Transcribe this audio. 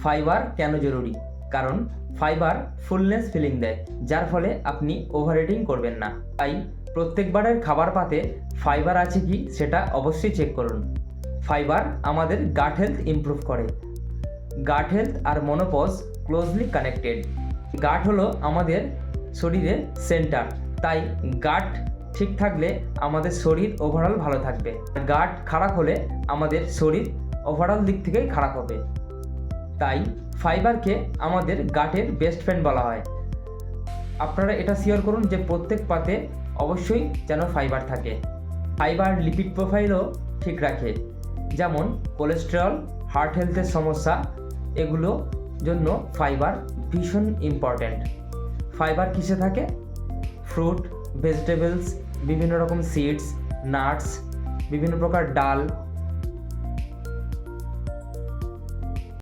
Fibre কেন জরুরি? কারণ ফাইবার ফুলনেস ফিলিং দেয়, যার ফলে আপনি ওভার ইটিং করবেন না। তাই প্রত্যেকবারের খাবার পাতে ফাইবার আছে কি সেটা অবশ্যই চেক করুন। ফাইবার আমাদের গাট হেলথ ইমপ্রুভ করে। গাট হেলথ আর মনোপজ ক্লোজলি কানেক্টেড। গাট হলো আমাদের শরীরের সেন্টার, তাই গাট ঠিক থাকলে আমাদের শরীর ওভারঅল ভালো থাকবে। গাট খারাপ হলে আমাদের শরীর ওভারঅল দিক থেকেই খারাপ হবে। তাই ফাইবারকে আমাদের গাটের বেস্ট ফ্রেন্ড বলা হয়। আপনারা এটা শিওর করুন যে প্রত্যেক পাতে অবশ্যই যেন ফাইবার থাকে। ফাইবার লিপিড প্রোফাইলও ঠিক রাখে, যেমন কোলেস্টেরল, হার্ট হেলথের সমস্যা, এগুলো জন্য ফাইবার ভীষণ ইম্পর্ট্যান্ট। ফাইবার কিসে থাকে? ফ্রুট, ভেজিটেবলস, বিভিন্ন রকম সিডস, নাটস, বিভিন্ন প্রকার ডাল,